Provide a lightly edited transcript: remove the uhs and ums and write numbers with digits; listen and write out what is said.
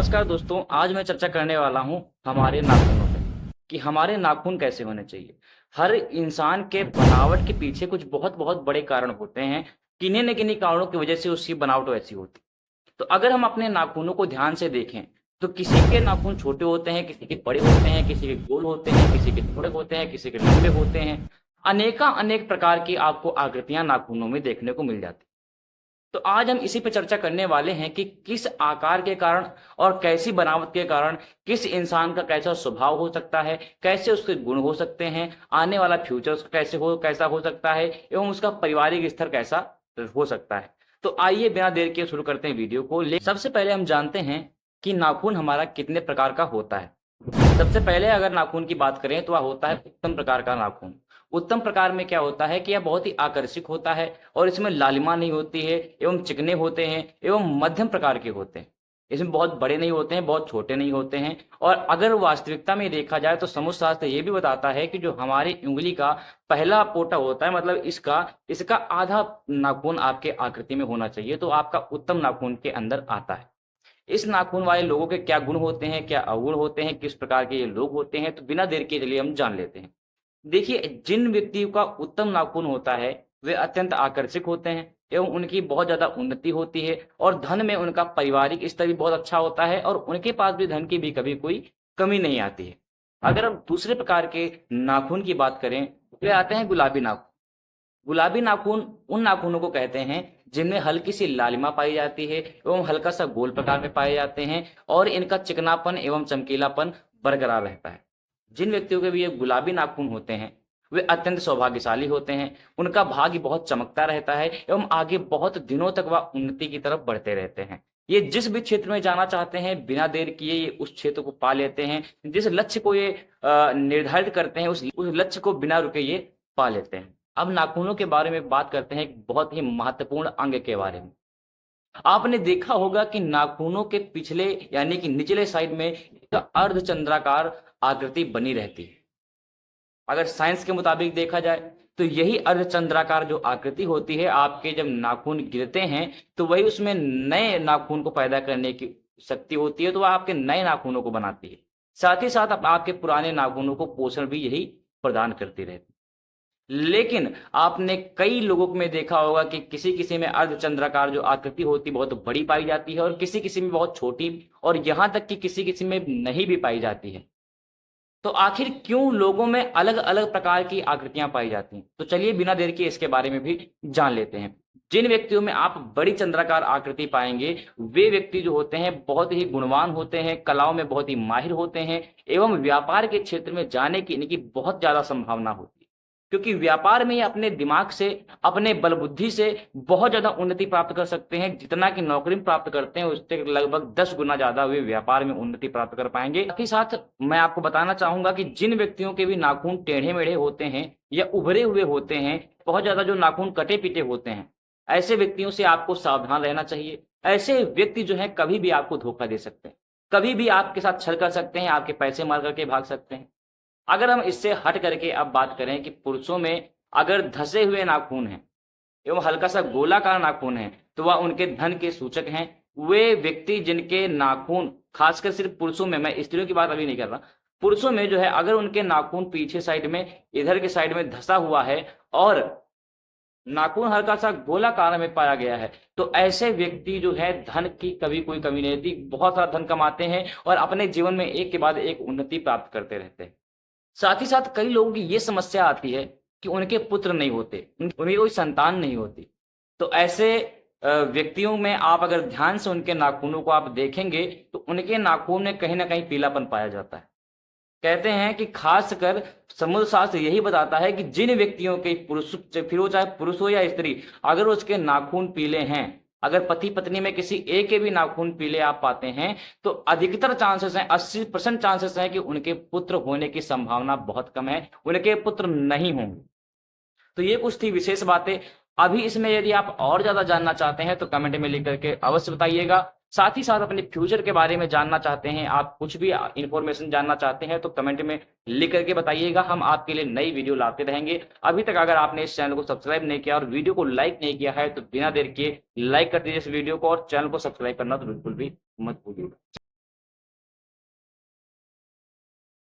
नमस्कार दोस्तों, आज मैं चर्चा करने वाला हूँ हमारे नाखूनों पे कि हमारे नाखून कैसे होने चाहिए। हर इंसान के बनावट के पीछे कुछ बहुत-बहुत बड़े कारण होते हैं, किन्हीं न किन्हीं कारणों की वजह से उसकी बनावट वैसी होती है। तो अगर हम अपने नाखूनों को ध्यान से देखें, तो किसी के नाखून छोटे होते हैं, किसी के बड़े होते हैं, किसी के गोल होते हैं, किसी के थोड़े होते हैं, किसी के लंबे होते हैं। अनेक प्रकार की आपको आकृतियाँ नाखूनों में देखने को मिल जाती हैं। तो आज हम इसी पे चर्चा करने वाले हैं कि किस आकार के कारण और कैसी बनावट के कारण किस इंसान का कैसा स्वभाव हो सकता है, कैसे उसके गुण हो सकते हैं, आने वाला फ्यूचर उसका कैसा हो सकता है एवं उसका पारिवारिक स्तर कैसा हो सकता है। तो आइए बिना देर किए शुरू करते हैं वीडियो को। सबसे पहले हम जानते हैं कि नाखून हमारा कितने प्रकार का होता है। सबसे पहले अगर नाखून की बात करें तो वह होता है उत्तम प्रकार का नाखून। उत्तम प्रकार में क्या होता है कि यह बहुत ही आकर्षक होता है और इसमें लालिमा नहीं होती है एवं चिकने होते हैं एवं मध्यम प्रकार के होते हैं। इसमें बहुत बड़े नहीं होते हैं, बहुत छोटे नहीं होते हैं। और अगर वास्तविकता में देखा जाए तो समुद्र शास्त्र ये भी बताता है कि जो हमारी उंगली का पहला पोटा होता है, मतलब इसका इसका आधा नाखून आपके आकृति में होना चाहिए, तो आपका उत्तम नाखून के अंदर आता है। इस नाखून वाले लोगों के क्या गुण होते हैं, क्या अवगुण होते हैं, किस प्रकार के ये लोग होते हैं, तो बिना देर के चलिए हम जान लेते हैं। देखिए, जिन व्यक्तियों का उत्तम नाखून होता है, वे अत्यंत आकर्षक होते हैं एवं उनकी बहुत ज़्यादा उन्नति होती है और धन में उनका पारिवारिक स्तर भी बहुत अच्छा होता है और उनके पास भी धन की भी कभी कोई कमी नहीं आती है। अगर हम दूसरे प्रकार के नाखून की बात करें, वे आते हैं गुलाबी नाखून। गुलाबी नाखून उन नाखूनों को कहते हैं जिनमें हल्की सी लालिमा पाई जाती है एवं हल्का सा गोल प्रकार में पाए जाते हैं और इनका चिकनापन एवं चमकीलापन बरकरार रहता है। जिन व्यक्तियों के भी ये गुलाबी नाखून होते हैं, वे अत्यंत सौभाग्यशाली होते हैं। उनका भाग्य बहुत चमकता रहता है एवं आगे बहुत दिनों तक वह उन्नति की तरफ बढ़ते रहते हैं। ये जिस भी क्षेत्र में जाना चाहते हैं, बिना देर किए ये उस क्षेत्र को पा लेते हैं। जिस लक्ष्य को ये निर्धारित करते हैं, उस लक्ष्य को बिना रुके ये पा लेते हैं। अब नाखूनों के बारे में बात करते हैं, एक बहुत ही महत्वपूर्ण अंग के बारे में। आपने देखा होगा कि नाखूनों के पिछले यानी कि निचले साइड में एक अर्धचंद्राकार आकृति बनी रहती है। अगर साइंस के मुताबिक देखा जाए तो यही अर्धचंद्राकार जो आकृति होती है, आपके जब नाखून गिरते हैं तो वही उसमें नए नाखून को पैदा करने की शक्ति होती है, तो वह आपके नए नाखूनों को बनाती है। साथ ही साथ आपके पुराने नाखूनों को पोषण भी यही प्रदान करती रहती है। लेकिन आपने कई लोगों में देखा होगा कि किसी-किसी में अर्धचंद्राकार जो आकृति होती है बहुत बड़ी पाई जाती है और किसी-किसी में बहुत छोटी और यहाँ तक कि किसी-किसी में नहीं भी पाई जाती है। तो आखिर क्यों लोगों में अलग-अलग प्रकार की आकृतियाँ पाई जाती हैं? तो चलिए बिना देर किए इसके बारे में भी जान लेते हैं। जिन व्यक्तियों में आप बड़ी चंद्राकार आकृति पाएँगे, वे व्यक्ति जो होते हैं बहुत ही गुणवान होते हैं, कलाओं में बहुत ही माहिर होते हैं एवं व्यापार के क्षेत्र में जाने की इनकी बहुत ज़्यादा संभावना होती है। क्योंकि व्यापार में ये अपने दिमाग से, अपने बल-बुद्धि से बहुत ज़्यादा उन्नति प्राप्त कर सकते हैं। जितना कि नौकरी में प्राप्त करते हैं, उससे लगभग 10 गुना ज़्यादा वे व्यापार में उन्नति प्राप्त कर पाएँगे। साथ ही साथ मैं आपको बताना चाहूँगा कि जिन व्यक्तियों के भी नाखून टेढ़े-मेढ़े होते हैं या उभरे हुए होते हैं, बहुत ज़्यादा जो नाखून कटे-पिटे होते हैं, ऐसे व्यक्तियों से आपको सावधान रहना चाहिए। ऐसे व्यक्ति जो हैं कभी भी आपको धोखा दे सकते हैं, कभी भी आपके साथ छल कर सकते हैं, आपके पैसे मार कर के भाग सकते हैं। अगर हम इससे हट करके अब बात करें कि पुरुषों में अगर धँसे हुए नाखून हैं एवं हल्का-सा गोलाकार नाखून है, तो वह उनके धन के सूचक हैं। वे व्यक्ति जिनके नाखून खासकर सिर्फ़ पुरुषों में, मैं स्त्रियों की बात अभी नहीं कर रहा, पुरुषों में जो है अगर उनके नाखून पीछे साइड में, इधर के साइड में धँसा हुआ है और नाखून हल्का-सा गोलाकार में पाया गया है, तो ऐसे व्यक्ति जो है धन की कभी कोई कमी नहीं रहती, बहुत सारा धन कमाते हैं और अपने जीवन में एक के बाद एक उन्नति प्राप्त करते रहते हैं। साथ ही साथ कई लोगों की ये समस्या आती है कि उनके पुत्र नहीं होते, उनकी कोई संतान नहीं होती। तो ऐसे व्यक्तियों में आप अगर ध्यान से उनके नाखूनों को आप देखेंगे, तो उनके नाखून में कहीं न कहीं पीलापन पाया जाता है। कहते हैं कि खासकर समुद्र शास्त्र यही बताता है कि जिन व्यक्तियों के पुरुष, फिर वो चाहे पुरुष हो या स्त्री, अगर उसके नाखून पीले हैं, अगर पति-पत्नी में किसी एक के भी नाखून पीले आप पाते हैं, तो अधिकतर चांसेस हैं, 80% चांसेस हैं कि उनके पुत्र होने की संभावना बहुत कम है, उनके पुत्र नहीं होंगे। तो ये कुछ थी विशेष बातें। अभी इसमें यदि आप और ज़्यादा जानना चाहते हैं तो कमेंट में लिख करके अवश्य बताइएगा। साथ ही साथ अपने फ्यूचर के बारे में जानना चाहते हैं, आप कुछ भी इन्फॉर्मेशन जानना चाहते हैं तो कमेंट में लिख करके बताइएगा, हम आपके लिए नई वीडियो लाते रहेंगे। अभी तक अगर आपने इस चैनल को सब्सक्राइब नहीं किया और वीडियो को लाइक नहीं किया है तो बिना देर किए लाइक कर दीजिए इस वीडियो को और चैनल को सब्सक्राइब करना तो बिल्कुल भी मत भूलिएगा।